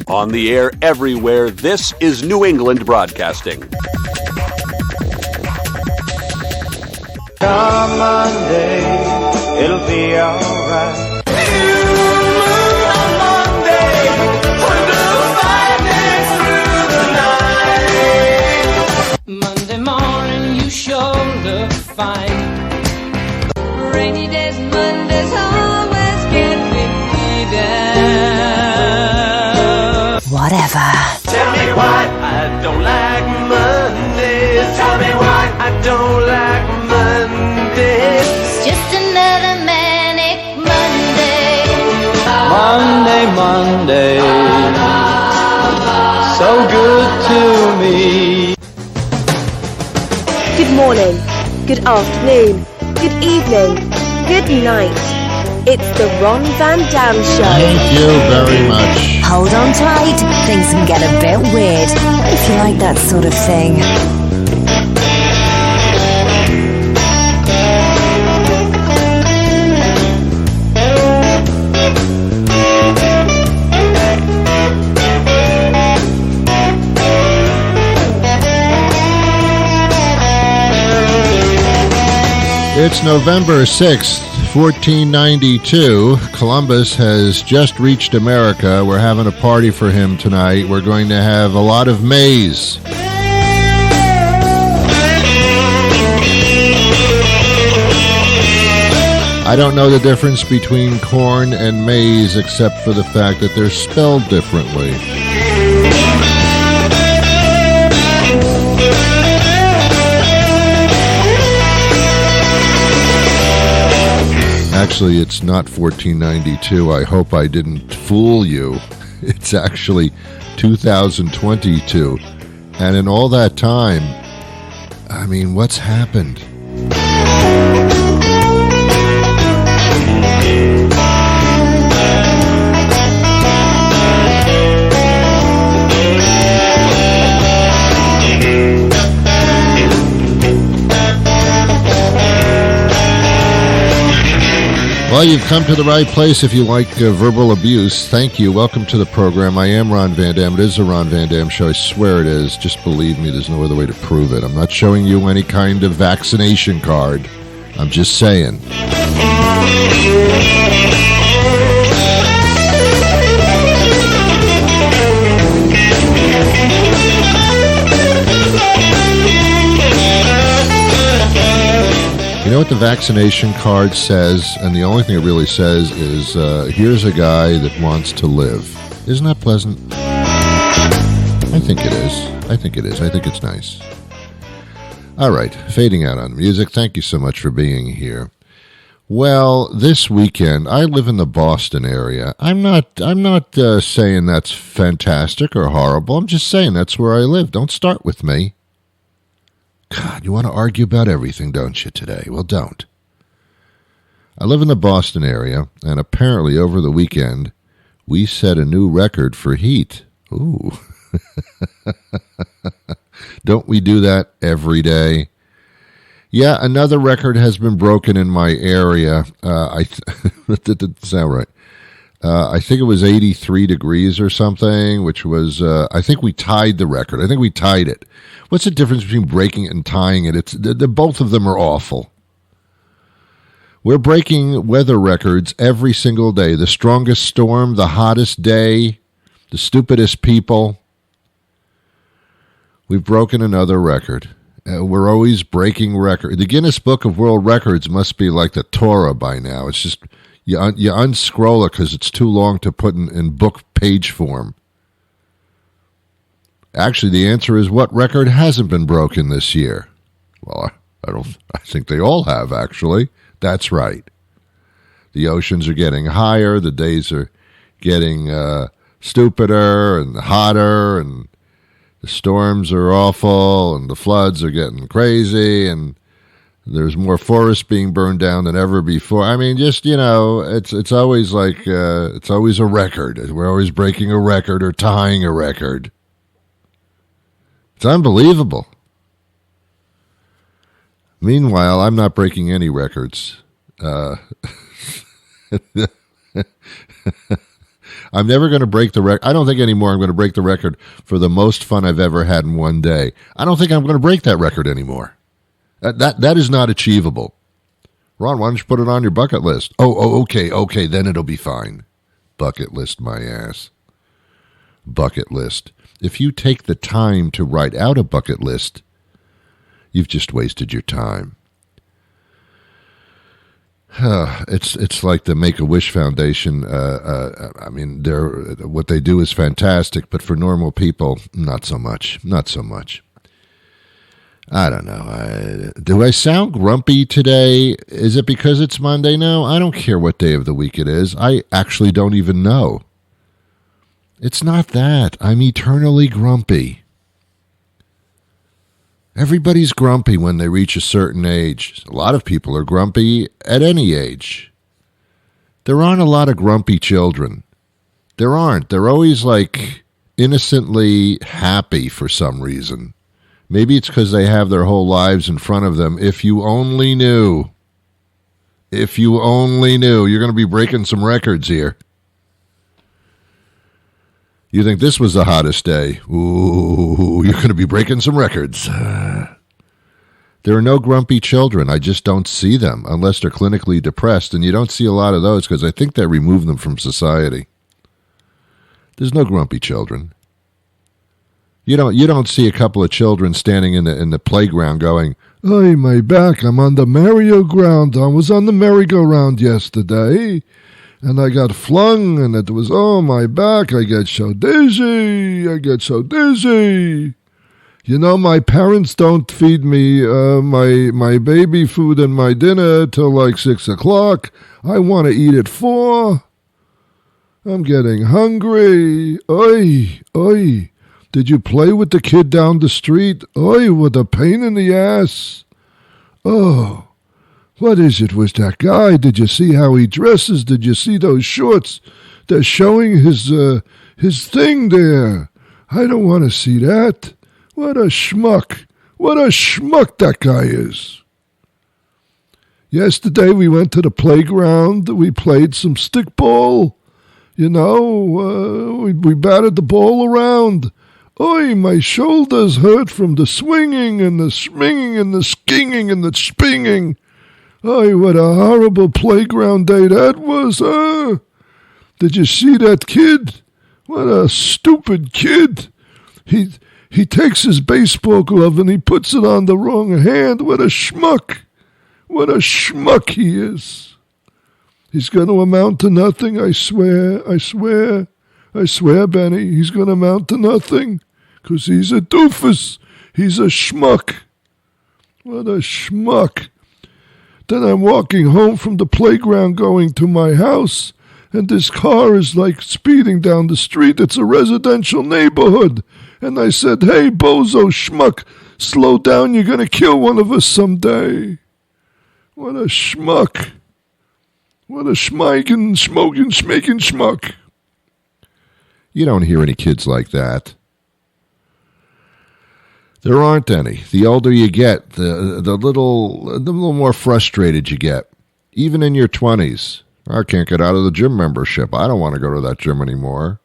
On the air everywhere, this is New England Broadcasting. Come Monday, it'll be alright. Monday morning, you sure look fine. Rainy days, Mondays always get me down. Whatever. Tell me why I don't like Mondays. Tell me why I don't like Mondays. It's just another manic Monday. Monday, so good to me. Good morning, good afternoon, good evening, good night. It's the Ron Van Dam Show. Thank you very much. Hold on tight. Things can get a bit weird if you like that sort of thing. It's November 6th, 1492. Columbus has just reached America. We're having a party for him tonight. We're going to have a lot of maize. I don't know the difference between corn and maize except for the fact that they're spelled differently. Actually, it's not 1492. I hope I didn't fool you. It's actually 2022. And in all that time, I mean, what's happened? Well, you've come to the right place if you like verbal abuse. Thank you. Welcome to the program. I am Ron Van Dam. It is the Ron Van Dam Show. I swear it is. Just believe me, there's no other way to prove it. I'm not showing you any kind of vaccination card. I'm just saying. You know what the vaccination card says? And the only thing it really says is, here's a guy that wants to live. Isn't that pleasant? I think it is. I think it is. I think it's nice. All right, fading out on music. Thank you so much for being here. Well, this weekend, I live in the Boston area. I'm not saying that's fantastic or horrible. I'm just saying that's where I live. Don't start with me. God, you want to argue about everything, don't you, today? Well, don't. I live in the Boston area, and apparently over the weekend, we set a new record for heat. Ooh. Don't we do that every day? Yeah, another record has been broken in my area. That didn't sound right. I think it was 83 degrees or something, which was, I think we tied the record. I think we tied it. What's the difference between breaking it and tying it? Both of them are awful. We're breaking weather records every single day. The strongest storm, the hottest day, the stupidest people. We've broken another record. We're always breaking records. The Guinness Book of World Records must be like the Torah by now. It's just, you unscroll it because it's too long to put in book page form. Actually, the answer is, what record hasn't been broken this year? Well, I think they all have, actually. That's right. The oceans are getting higher, the days are getting stupider and hotter, and the storms are awful, and the floods are getting crazy, and there's more forests being burned down than ever before. I mean, just, it's always like, it's always a record. We're always breaking a record or tying a record. It's unbelievable. Meanwhile, I'm not breaking any records. I I'm never going to break the record. I don't think anymore I'm going to break the record for the most fun I've ever had in one day. I don't think I'm going to break that record anymore. That is not achievable. Ron, why don't you put it on your bucket list? Okay, then it'll be fine. Bucket list my ass. Bucket list. If you take the time to write out a bucket list, you've just wasted your time. It's like the Make-A-Wish Foundation. I mean, what they do is fantastic, but for normal people, not so much. Not so much. I don't know. Do I sound grumpy today? Is it because it's Monday? No, I don't care what day of the week it is. I actually don't even know. It's not that. I'm eternally grumpy. Everybody's grumpy when they reach a certain age. A lot of people are grumpy at any age. There aren't a lot of grumpy children. There aren't. They're always like innocently happy for some reason. Maybe it's because they have their whole lives in front of them. If you only knew. If you only knew. You're going to be breaking some records here. You think this was the hottest day? Ooh, you're going to be breaking some records. There are no grumpy children. I just don't see them unless they're clinically depressed. And you don't see a lot of those because I think they remove them from society. There's no grumpy children. You don't see a couple of children standing in the playground going, "Hey, my back, I'm on the merry-go-round. I was on the merry-go-round yesterday. And I got flung, and it was, oh, my back, I get so dizzy. You know, my parents don't feed me my baby food and my dinner till like 6 o'clock. I want to eat at 4. I'm getting hungry. Oi. Did you play with the kid down the street? Oi, what a pain in the ass. Oh. What is it with that guy? Did you see how he dresses? Did you see those shorts? They're showing his thing there. I don't want to see that. What a schmuck. What a schmuck that guy is. Yesterday we went to the playground. We played some stickball. You know, we batted the ball around. Oi, my shoulders hurt from the swinging and the swinging and the skinging and the spinging. Oh, what a horrible playground day that was, huh? Did you see that kid? What a stupid kid. He takes his baseball glove and he puts it on the wrong hand. What a schmuck. What a schmuck he is. He's going to amount to nothing, I swear, Benny. He's going to amount to nothing because he's a doofus. He's a schmuck. What a schmuck. Then I'm walking home from the playground going to my house, and this car is like speeding down the street. It's a residential neighborhood. And I said, hey, bozo schmuck, slow down. You're going to kill one of us someday. What a schmuck. What a schmeigen, smoking, schmaking schmuck. You don't hear any kids like that. There aren't any. The older you get, the little more frustrated you get. Even in your 20s. I can't get out of the gym membership. I don't want to go to that gym anymore.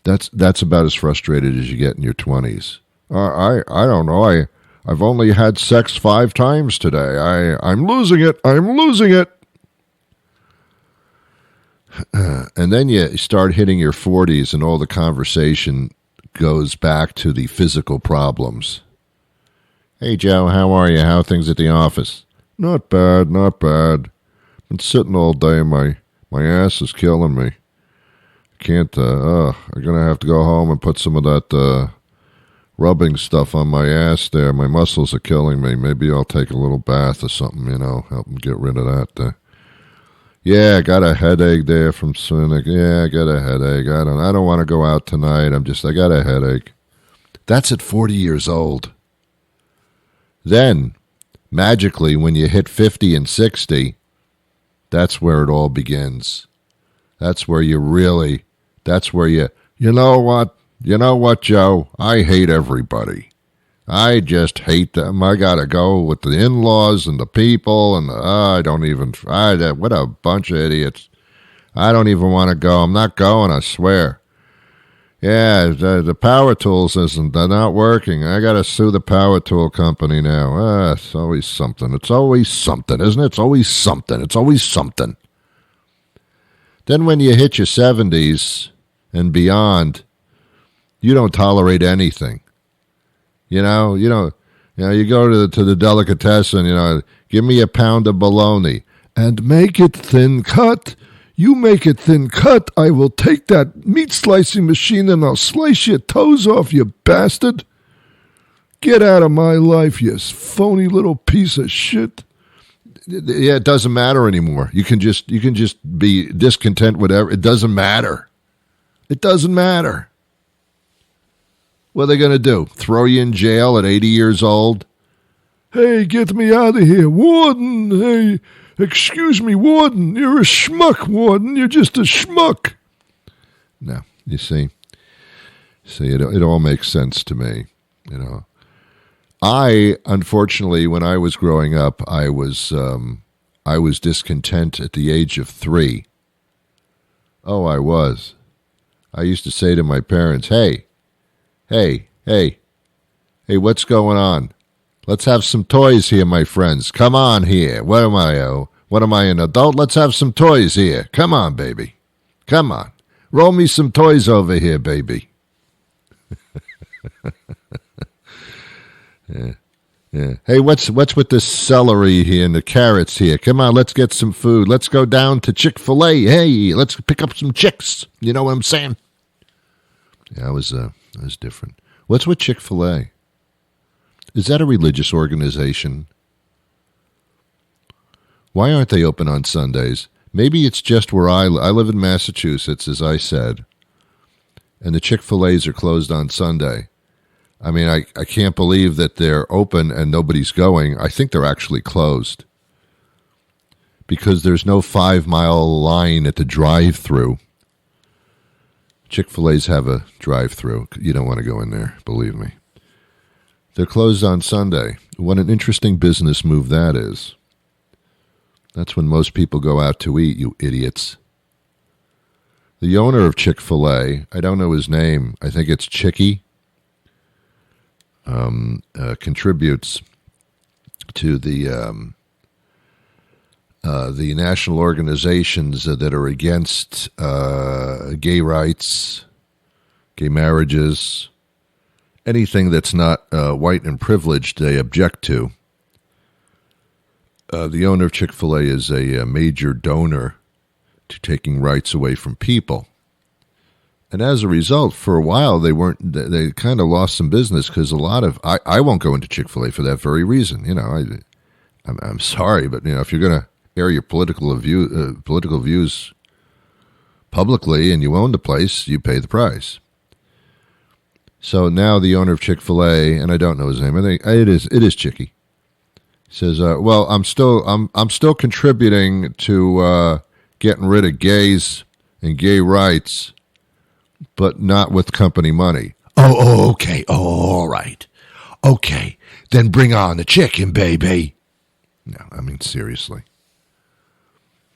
That's about as frustrated as you get in your 20s. I don't know. I've only had sex 5 times today. I'm losing it. And then you start hitting your 40s and all the conversation goes back to the physical problems. Hey, Joe, how are you? How are things at the office? Not bad. Been sitting all day. My ass is killing me. I'm going to have to go home and put some of that rubbing stuff on my ass there. My muscles are killing me. Maybe I'll take a little bath or something, help them get rid of that. Yeah, I got a headache there from swimming. Yeah, I got a headache. I don't want to go out tonight. I got a headache. That's at 40 years old. Then, magically, when you hit 50 and 60, that's where it all begins. That's where you know what, Joe? I hate everybody. I just hate them. I got to go with the in-laws and the people and what a bunch of idiots. I don't even want to go. I'm not going, I swear. Yeah, the power tools they're not working. I got to sue the power tool company now. It's always something. It's always something, isn't it? It's always something. It's always something. Then when you hit your 70s and beyond, you don't tolerate anything. You go to the delicatessen, give me a pound of bologna and make it thin cut. You make it thin cut, I will take that meat slicing machine and I'll slice your toes off, you bastard. Get out of my life, you phony little piece of shit. Yeah, it doesn't matter anymore. You can just be discontent, whatever. It doesn't matter. It doesn't matter. What are they going to do? Throw you in jail at 80 years old? Hey, get me out of here, Warden. Hey, excuse me, Warden. You're a schmuck, Warden. You're just a schmuck. No, you see, it all makes sense to me, I, unfortunately, when I was growing up, I was discontent at the age of 3. Oh, I was. I used to say to my parents, hey, what's going on? Let's have some toys here, my friends. Come on here. What am I, an adult? Let's have some toys here. Come on, baby. Come on. Roll me some toys over here, baby. Yeah. Hey, what's with the celery here and the carrots here? Come on, let's get some food. Let's go down to Chick-fil-A. Hey, let's pick up some chicks. You know what I'm saying? Yeah, I was different. What's with Chick-fil-A? Is that a religious organization? Why aren't they open on Sundays? Maybe it's just where I live in Massachusetts, as I said, and the Chick-fil-A's are closed on Sunday. I mean, I can't believe that they're open and nobody's going. I think they're actually closed because there's no 5-mile line at the drive-thru. Chick-fil-A's have a drive-thru. You don't want to go in there, believe me. They're closed on Sunday. What an interesting business move that is. That's when most people go out to eat, you idiots. The owner of Chick-fil-A, I don't know his name. I think it's Chicky. Contributes to the national organizations that are against gay rights, gay marriages, anything that's not white and privileged, they object to. The owner of Chick-fil-A is a major donor to taking rights away from people. And as a result, for a while, they kind of lost some business because a lot of, I won't go into Chick-fil-A for that very reason. I'm sorry, but, if you're going to air your political views publicly and you own the place, you pay the price. So now the owner of Chick-fil-A, and I don't know his name, I think it is Chicky, says, well, I'm still contributing to getting rid of gays and gay rights, but not with company money. Oh, okay. Oh, all right. Okay, then bring on the chicken, baby. No, I mean, seriously.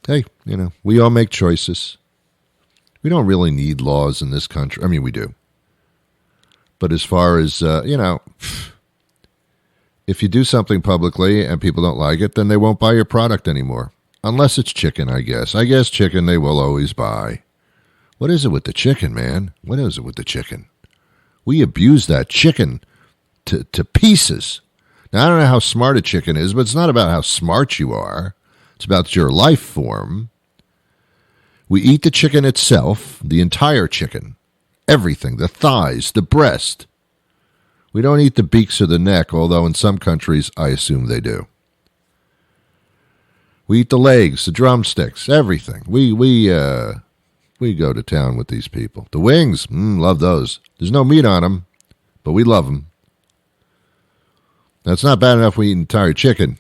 Hey, we all make choices. We don't really need laws in this country. I mean, we do. But as far as, if you do something publicly and people don't like it, then they won't buy your product anymore. Unless it's chicken, I guess. I guess chicken they will always buy. What is it with the chicken, man? What is it with the chicken? We abuse that chicken to pieces. Now, I don't know how smart a chicken is, but it's not about how smart you are. It's about your life form. We eat the chicken itself, the entire chicken, everything, the thighs, the breast. We don't eat the beaks or the neck, although in some countries I assume they do. We eat the legs, the drumsticks, everything. We go to town with these people. The wings, love those. There's no meat on them, but we love them. Now, it's not bad enough we eat entire chicken.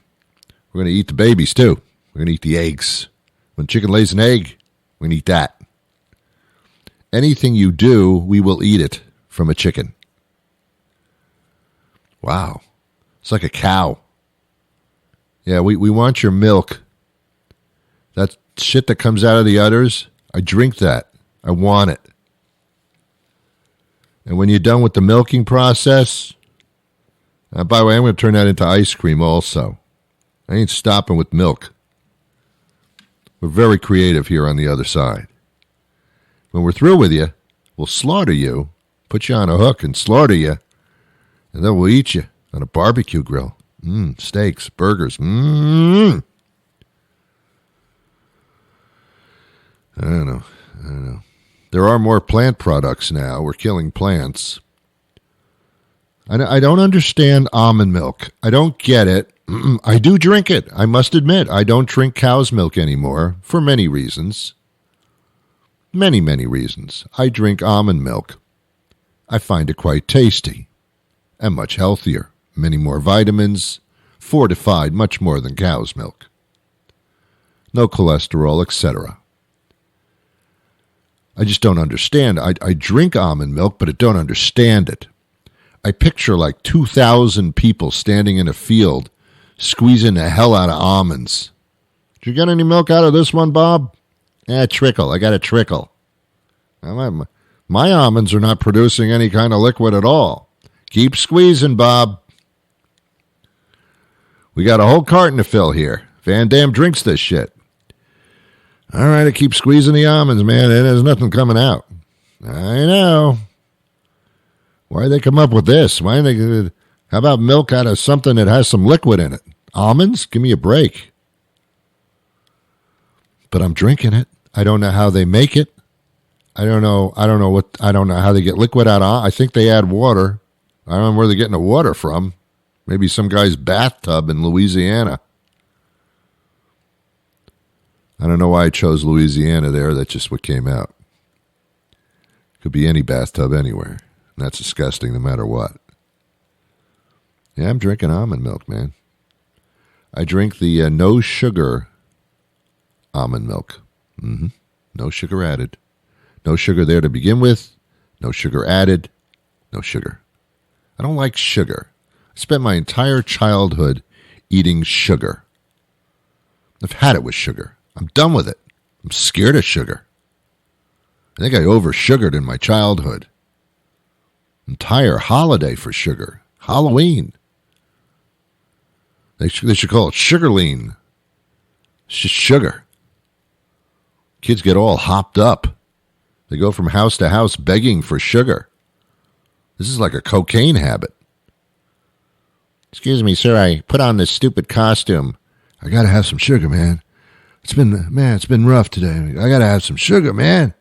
We're going to eat the babies, too. We're going to eat the eggs. When chicken lays an egg, we're going to eat that. Anything you do, we will eat it from a chicken. Wow. It's like a cow. Yeah, we want your milk. That shit that comes out of the udders, I drink that. I want it. And when you're done with the milking process, by the way, I'm going to turn that into ice cream also. I ain't stopping with milk. We're very creative here on the other side. When we're through with you, we'll slaughter you, put you on a hook and slaughter you, and then we'll eat you on a barbecue grill. Steaks, burgers. I don't know. There are more plant products now. We're killing plants. I don't understand almond milk. I don't get it. I do drink it. I must admit, I don't drink cow's milk anymore for many reasons. Many, many reasons. I drink almond milk. I find it quite tasty and much healthier. Many more vitamins, fortified much more than cow's milk. No cholesterol, etc. I just don't understand. I drink almond milk, but I don't understand it. I picture like 2,000 people standing in a field squeezing the hell out of almonds. Did you get any milk out of this one, Bob? Trickle. I got a trickle. My almonds are not producing any kind of liquid at all. Keep squeezing, Bob. We got a whole carton to fill here. Van Dam drinks this shit. All right, I keep squeezing the almonds, man. There's nothing coming out. I know. Why did they come up with this? How about milk out of something that has some liquid in it? Almonds? Give me a break. But I'm drinking it. I don't know how they make it. I don't know how they get liquid out of it. I think they add water. I don't know where they're getting the water from. Maybe some guy's bathtub in Louisiana. I don't know why I chose Louisiana there. That's just what came out. Could be any bathtub anywhere. And that's disgusting no matter what. Yeah, I'm drinking almond milk, man. I drink the no sugar almond milk. No sugar added. No sugar there to begin with. No sugar added. No sugar. I don't like sugar. I spent my entire childhood eating sugar. I've had it with sugar. I'm done with it. I'm scared of sugar. I think I over-sugared in my childhood. Entire holiday for sugar. Halloween. They should call it sugarlean. It's just sugar. Kids get all hopped up. They go from house to house begging for sugar. This is like a cocaine habit. Excuse me, sir, I put on this stupid costume. I gotta have some sugar, man. It's been rough today. I gotta have some sugar, man.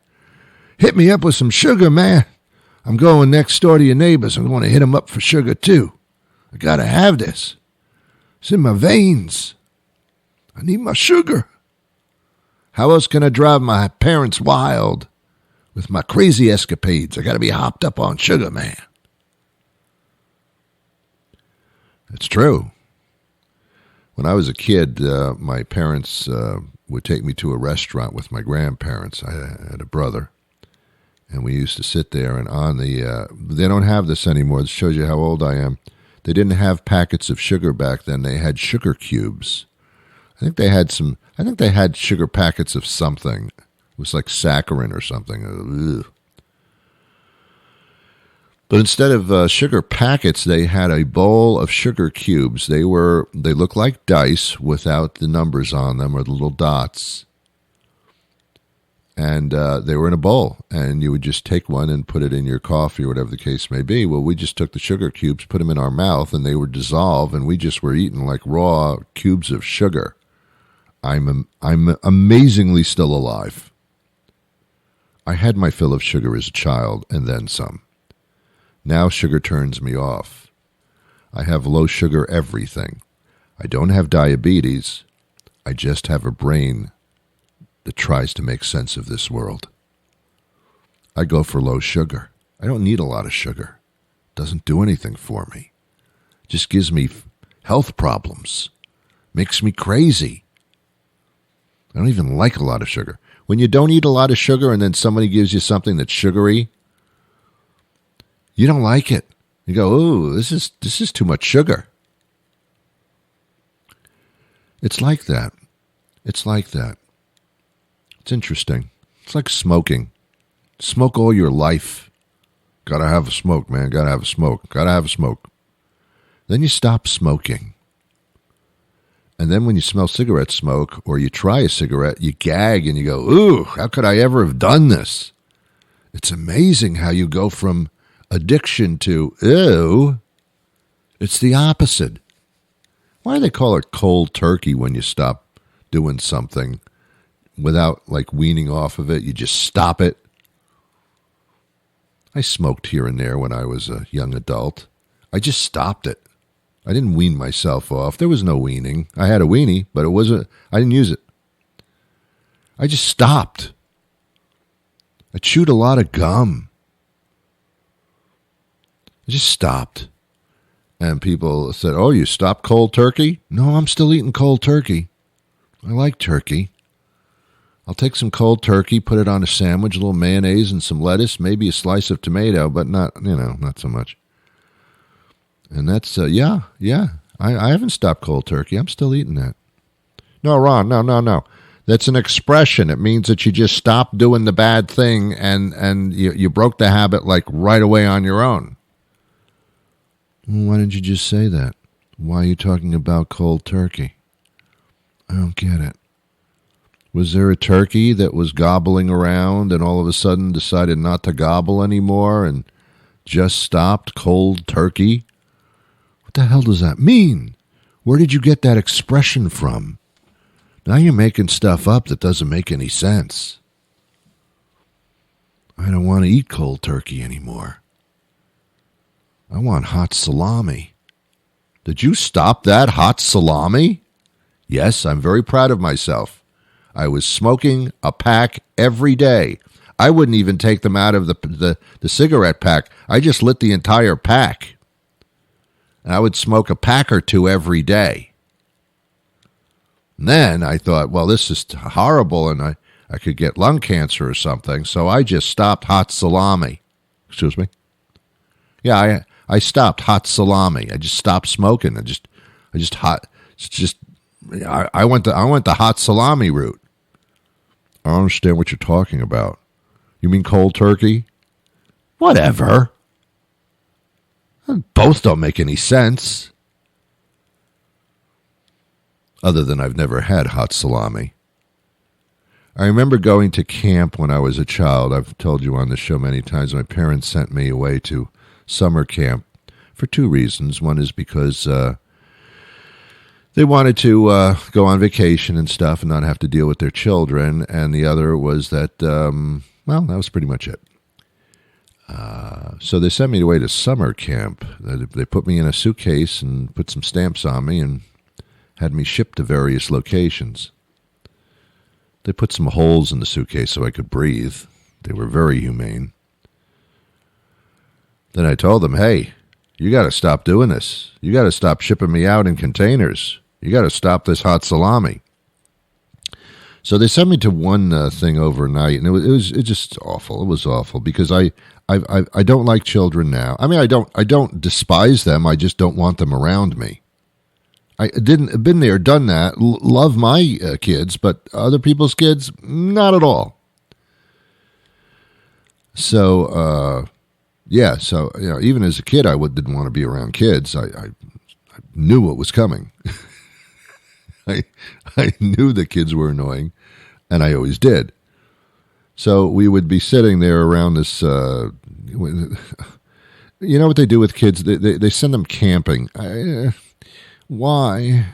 Hit me up with some sugar, man. I'm going next door to your neighbors. I'm going to hit them up for sugar, too. I gotta have this. It's in my veins. I need my sugar. How else can I drive my parents wild with my crazy escapades? I gotta be hopped up on sugar, man. It's true. When I was a kid, my parents would take me to a restaurant with my grandparents. I had a brother, and we used to sit there, and on the, they don't have this anymore. This shows you how old I am. They didn't have packets of sugar back then. They had sugar cubes. I think they had sugar packets of something. It was like saccharin or something. Ugh. But instead of sugar packets, they had a bowl of sugar cubes. They looked like dice without the numbers on them or the little dots. And they were in a bowl. And you would just take one and put it in your coffee or whatever the case may be. Well, we just took the sugar cubes, put them in our mouth, and they would dissolve. And we just were eating like raw cubes of sugar. I'm amazingly still alive. I had my fill of sugar as a child and then some. Now sugar turns me off. I have low sugar everything. I don't have diabetes. I just have a brain that tries to make sense of this world. I go for low sugar. I don't need a lot of sugar. It doesn't do anything for me. It just gives me health problems. Makes me crazy. I don't even like a lot of sugar. When you don't eat a lot of sugar and then somebody gives you something that's sugary, you don't like it. You go, ooh, this is too much sugar. It's like that. It's like that. It's interesting. It's like smoking. Smoke all your life. Gotta have a smoke, man. Gotta have a smoke. Gotta have a smoke. Then you stop smoking. And then when you smell cigarette smoke or you try a cigarette, you gag and you go, ooh, how could I ever have done this? It's amazing how you go from addiction to, ew. It's the opposite. Why do they call it cold turkey when you stop doing something without like weaning off of it? You just stop it. I smoked here and there when I was a young adult. I just stopped it. I didn't wean myself off. There was no weaning. I had a weenie, but I didn't use it. I just stopped. I chewed a lot of gum. I just stopped. And people said, oh, you stopped cold turkey? No, I'm still eating cold turkey. I like turkey. I'll take some cold turkey, put it on a sandwich, a little mayonnaise and some lettuce, maybe a slice of tomato, but not so much. And that's, I haven't stopped cold turkey. I'm still eating that. No, Ron, no. That's an expression. It means that you just stopped doing the bad thing and you broke the habit like right away on your own. Why didn't you just say that? Why are you talking about cold turkey? I don't get it. Was there a turkey that was gobbling around and all of a sudden decided not to gobble anymore and just stopped cold turkey? What the hell does that mean? Where did you get that expression from? Now you're making stuff up that doesn't make any sense. I don't want to eat cold turkey anymore. I want hot salami. Did you stop that hot salami? Yes, I'm very proud of myself. I was smoking a pack every day. I wouldn't even take them out of the cigarette pack. I just lit the entire pack. And I would smoke a pack or two every day. And then I thought, well, this is horrible, and I could get lung cancer or something, so I just stopped hot salami. Excuse me? Yeah, I stopped hot salami. I just stopped smoking. I went the hot salami route. I don't understand what you're talking about. You mean cold turkey? Whatever. Both don't make any sense. Other than I've never had hot salami. I remember going to camp when I was a child. I've told you on the show many times. My parents sent me away to summer camp for two reasons. One is because they wanted to go on vacation and stuff and not have to deal with their children. And the other was that, that was pretty much it. So they sent me away to summer camp. They put me in a suitcase and put some stamps on me and had me shipped to various locations. They put some holes in the suitcase so I could breathe. They were very humane. Then I told them, hey, you got to stop doing this. You got to stop shipping me out in containers. You got to stop this hot salami. So they sent me to one thing overnight, and it was just awful. It was awful because I don't like children now. I mean, I don't despise them. I just don't want them around me. I been there, done that. Love my kids, but other people's kids, not at all. So even as a kid, I didn't want to be around kids. I knew what was coming. I knew the kids were annoying, and I always did. So we would be sitting there around this. You know what they do with kids? They send them camping. Why?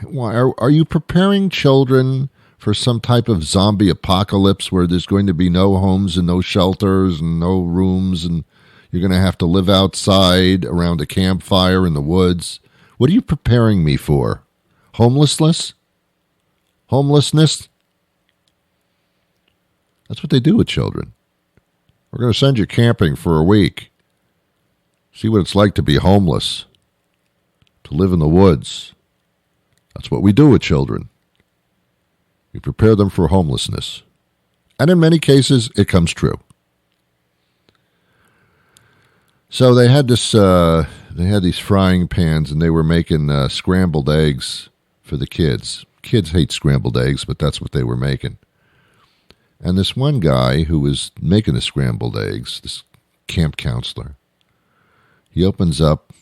Are you preparing children for some type of zombie apocalypse where there's going to be no homes and no shelters and no rooms, and you're going to have to live outside around a campfire in the woods? What are you preparing me for? Homelessness? That's what they do with children. We're going to send you camping for a week. See what it's like to be homeless, to live in the woods. That's what we do with children. We prepare them for homelessness. And in many cases, it comes true. So they had these frying pans, and they were making scrambled eggs for the kids. Kids hate scrambled eggs, but that's what they were making. And this one guy who was making the scrambled eggs, this camp counselor, he opens up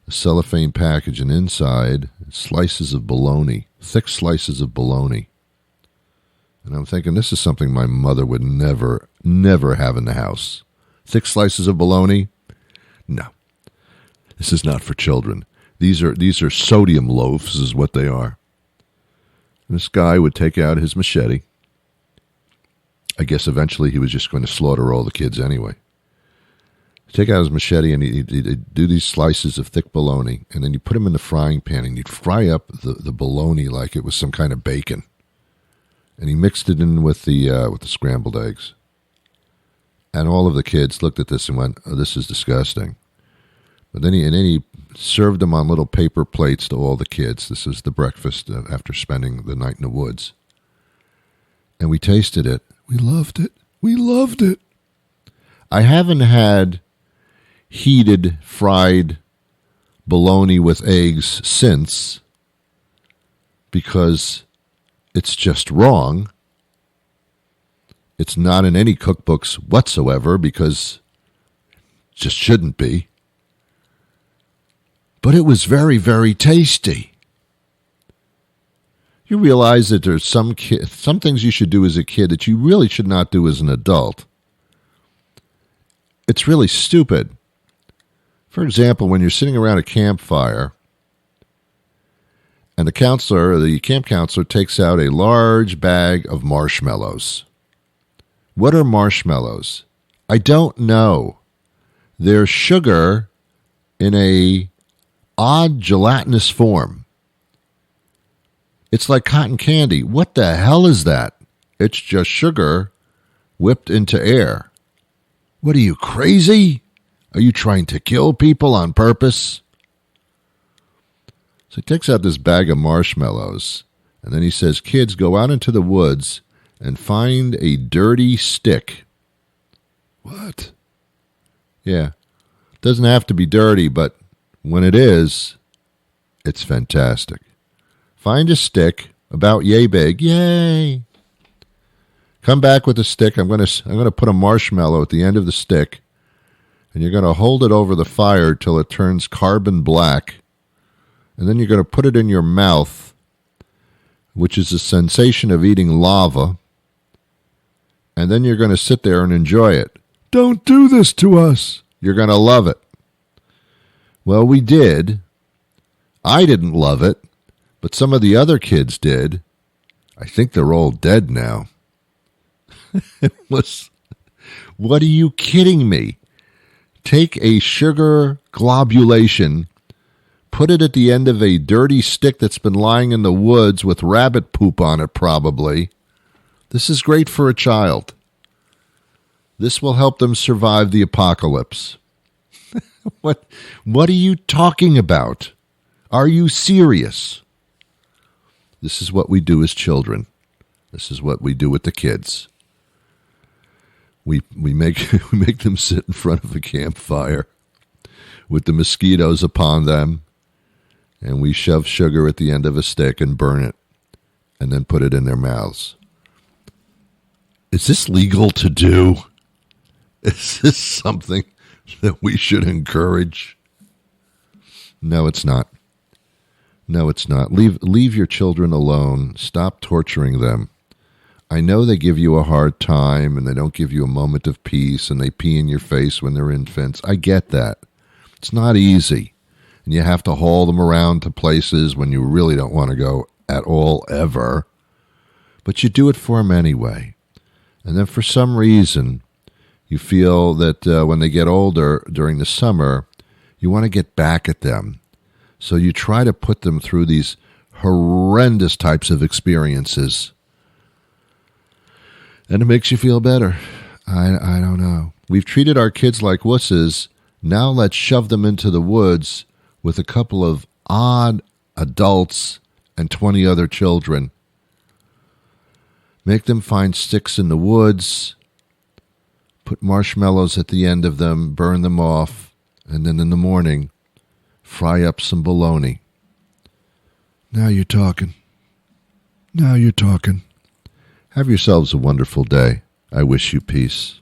a cellophane package, and inside, slices of bologna, thick slices of bologna. And I'm thinking, this is something my mother would never, never have in the house. Thick slices of bologna? No. This is not for children. These are sodium loaves is what they are. And this guy would take out his machete. I guess eventually he was just going to slaughter all the kids anyway. Take out his machete and he'd do these slices of thick bologna, and then you put them in the frying pan and you'd fry up the bologna like it was some kind of bacon. And he mixed it in with the scrambled eggs. And all of the kids looked at this and went, "Oh, this is disgusting." But then he served them on little paper plates to all the kids. This is the breakfast after spending the night in the woods. And we tasted it. We loved it. We loved it. I haven't had heated, fried bologna with eggs since, because it's just wrong. It's not in any cookbooks whatsoever, because it just shouldn't be. But it was very, very tasty. You realize that there's some things you should do as a kid that you really should not do as an adult. It's really stupid. For example, when you're sitting around a campfire and the camp counselor takes out a large bag of marshmallows. What are marshmallows? I don't know. They're sugar in a odd gelatinous form. It's like cotton candy. What the hell is that? It's just sugar whipped into air. What are you, crazy? Are you trying to kill people on purpose? So he takes out this bag of marshmallows, and then he says, "Kids, go out into the woods and find a dirty stick." What? Yeah. Doesn't have to be dirty, but when it is, it's fantastic. Find a stick about yay big. Yay! Come back with a stick. I'm going to put a marshmallow at the end of the stick, and you're going to hold it over the fire till it turns carbon black, and then you're going to put it in your mouth, which is the sensation of eating lava, and then you're going to sit there and enjoy it. Don't do this to us. You're going to love it. Well, we did. I didn't love it, but some of the other kids did. I think they're all dead now. What are you kidding me? Take a sugar globulation, put it at the end of a dirty stick that's been lying in the woods with rabbit poop on it probably. This is great for a child. This will help them survive the apocalypse. What are you talking about? Are you serious? This is what we do as children. This is what we do with the kids. We make them sit in front of a campfire with the mosquitoes upon them, and we shove sugar at the end of a stick and burn it, and then put it in their mouths. Is this legal to do? Is this something that we should encourage? No, it's not. No, it's not. Leave your children alone. Stop torturing them. I know they give you a hard time and they don't give you a moment of peace and they pee in your face when they're infants. I get that. It's not easy. And you have to haul them around to places when you really don't want to go at all ever. But you do it for them anyway. And then for some reason, you feel that when they get older during the summer, you want to get back at them. So you try to put them through these horrendous types of experiences. And it makes you feel better. I don't know. We've treated our kids like wusses. Now let's shove them into the woods with a couple of odd adults and 20 other children. Make them find sticks in the woods, put marshmallows at the end of them, burn them off, and then in the morning, fry up some bologna. Now you're talking. Now you're talking. Have yourselves a wonderful day. I wish you peace.